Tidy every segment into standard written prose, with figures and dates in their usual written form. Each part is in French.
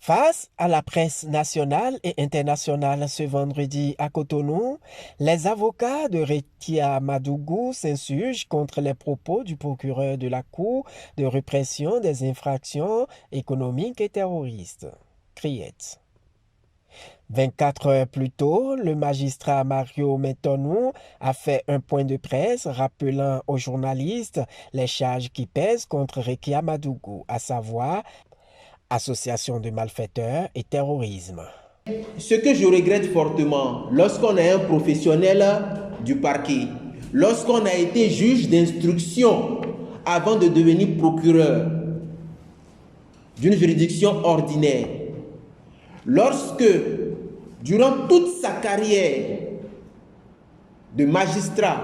Face à la presse nationale et internationale ce vendredi à Cotonou, les avocats de Rekia Madougou s'insurgent contre les propos du procureur de la Cour de répression des infractions économiques et terroristes, CRIET. 24 heures plus tôt, le magistrat Mario Metonou a fait un point de presse rappelant aux journalistes les charges qui pèsent contre Rekia Madougou, à savoir association de malfaiteurs et terrorisme. Ce que je regrette fortement, lorsqu'on est un professionnel du parquet, lorsqu'on a été juge d'instruction avant de devenir procureur d'une juridiction ordinaire, lorsque, durant toute sa carrière de magistrat,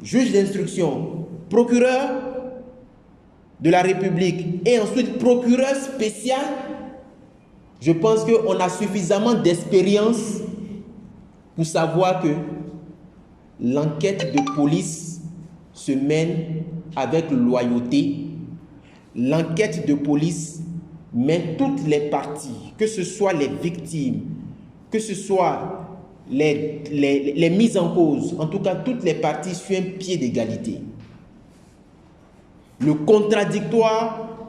juge d'instruction, procureur de la République et ensuite procureur spécial, je pense qu'on a suffisamment d'expérience pour savoir que l'enquête de police se mène avec loyauté. L'enquête de police mène toutes les parties, que ce soit les victimes, que ce soit les mises en cause, en tout cas toutes les parties sur un pied d'égalité. Le contradictoire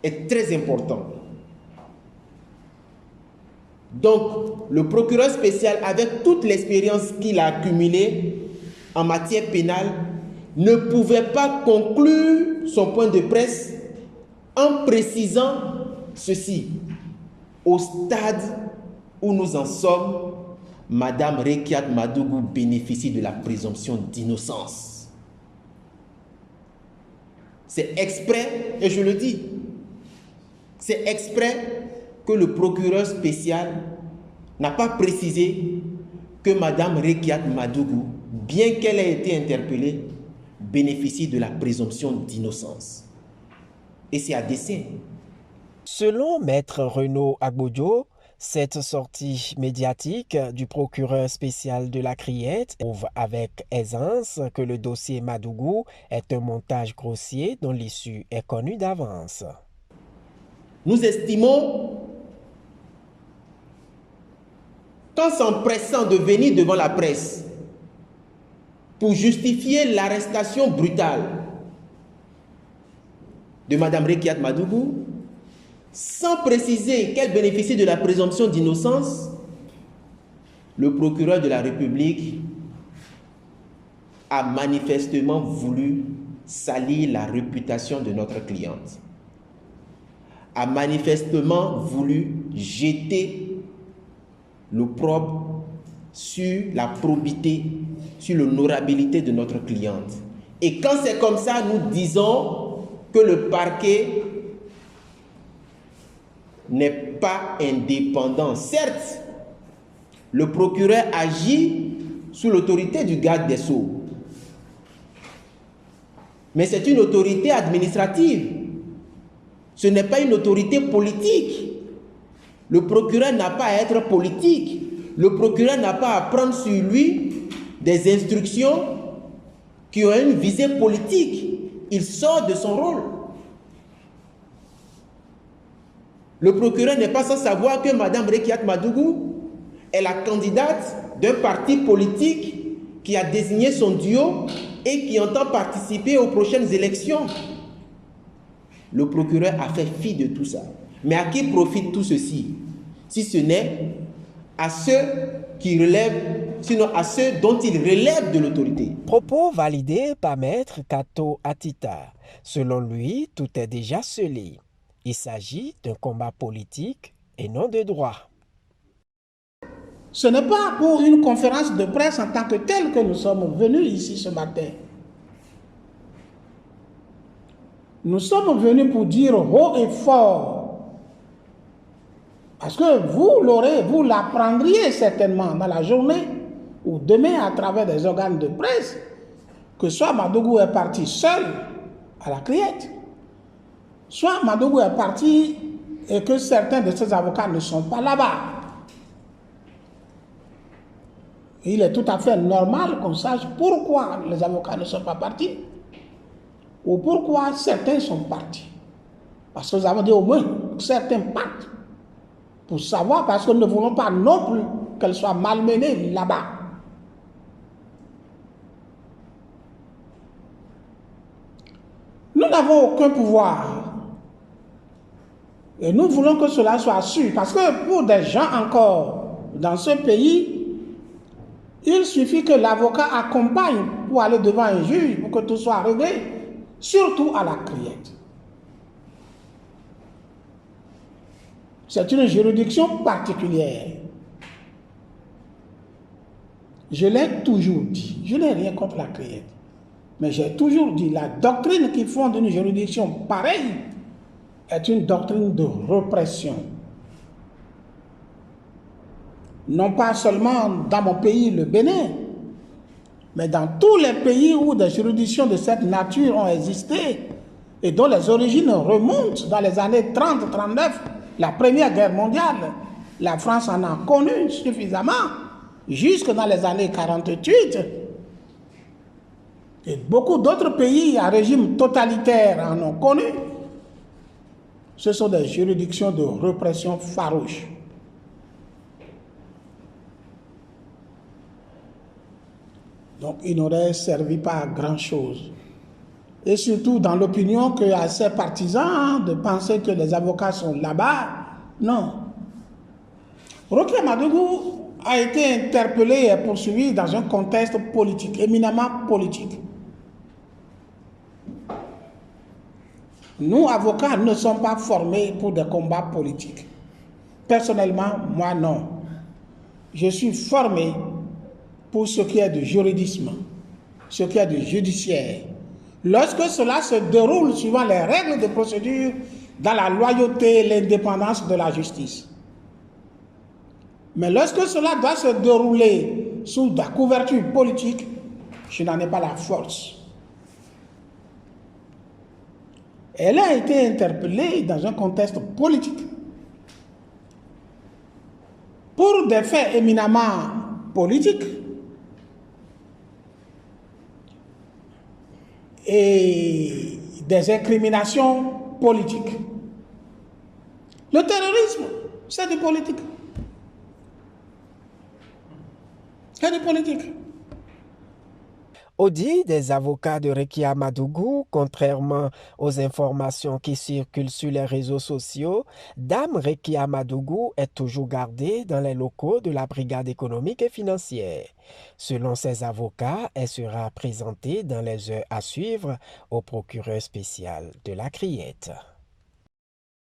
est très important. Donc, le procureur spécial, avec toute l'expérience qu'il a accumulée en matière pénale, ne pouvait pas conclure son point de presse en précisant ceci. Au stade où nous en sommes, Madame Rekia Madougou bénéficie de la présomption d'innocence. C'est exprès, et je le dis, c'est exprès que le procureur spécial n'a pas précisé que Madame Rekia Madougou, bien qu'elle ait été interpellée, bénéficie de la présomption d'innocence. Et c'est à dessein. Selon Maître Renaud Agbodjo, cette sortie médiatique du procureur spécial de la CRIET prouve avec aisance que le dossier Madougou est un montage grossier dont l'issue est connue d'avance. Nous estimons qu'en s'empressant de venir devant la presse pour justifier l'arrestation brutale de Mme Rekia Madougou, sans préciser qu'elle bénéficie de la présomption d'innocence, le procureur de la République a manifestement voulu salir la réputation de notre cliente, a manifestement voulu jeter l'opprobre sur la probité, sur l'honorabilité de notre cliente. Et quand c'est comme ça, nous disons que le parquet n'est pas indépendant. Certes, le procureur agit sous l'autorité du garde des Sceaux, mais c'est une autorité administrative. Ce n'est pas une autorité politique. Le procureur n'a pas à être politique. Le procureur n'a pas à prendre sur lui des instructions qui ont une visée politique. Il sort de son rôle. Le procureur n'est pas sans savoir que Mme Rekia Madougou est la candidate d'un parti politique qui a désigné son duo et qui entend participer aux prochaines élections. Le procureur a fait fi de tout ça. Mais à qui profite tout ceci? Si ce n'est à ceux qui relèvent, sinon à ceux dont il relève de l'autorité. Propos validés par Maître Kato Atita. Selon lui, tout est déjà scellé. Il s'agit d'un combat politique et non de droit. Ce n'est pas pour une conférence de presse en tant que telle que nous sommes venus ici ce matin. Nous sommes venus pour dire haut et fort, parce que vous l'apprendriez certainement dans la journée ou demain à travers des organes de presse, que soit Madougou est parti seul à la CRIET, soit Madougou est parti et que certains de ses avocats ne sont pas là-bas. Il est tout à fait normal qu'on sache pourquoi les avocats ne sont pas partis ou pourquoi certains sont partis. Parce que nous avons dit au moins certains pactes pour savoir, parce que nous ne voulons pas non plus qu'elle soit malmenée là-bas. Nous n'avons aucun pouvoir. Et nous voulons que cela soit su. Parce que pour des gens encore dans ce pays, il suffit que l'avocat accompagne pour aller devant un juge pour que tout soit réglé, surtout à la criette. C'est une juridiction particulière. Je l'ai toujours dit, je n'ai rien contre la criette. Mais j'ai toujours dit, la doctrine qui fonde une juridiction pareille est une doctrine de répression. Non pas seulement dans mon pays, le Bénin, mais dans tous les pays où des juridictions de cette nature ont existé et dont les origines remontent dans les années 30-39, la Première Guerre mondiale. La France en a connu suffisamment, jusque dans les années 48. Et beaucoup d'autres pays à régime totalitaire en ont connu. Ce sont des juridictions de répression farouche. Donc, il n'aurait servi pas à grand-chose. Et surtout dans l'opinion que à ces partisans de penser que les avocats sont là-bas. Non. Rohey Madougou a été interpellé et poursuivi dans un contexte politique, éminemment politique. Nous, avocats, ne sommes pas formés pour des combats politiques. Personnellement, moi, non. Je suis formé pour ce qui est du juridisme, ce qui est du judiciaire. Lorsque cela se déroule suivant les règles de procédure, dans la loyauté et l'indépendance de la justice. Mais lorsque cela doit se dérouler sous la couverture politique, je n'en ai pas la force. Elle a été interpellée dans un contexte politique pour des faits éminemment politiques et des incriminations politiques. Le terrorisme, c'est du politique. C'est du politique. Au dit des avocats de Rekia Madougou, contrairement aux informations qui circulent sur les réseaux sociaux, Dame Rekia Madougou est toujours gardée dans les locaux de la brigade économique et financière. Selon ses avocats, elle sera présentée dans les heures à suivre au procureur spécial de la Criette.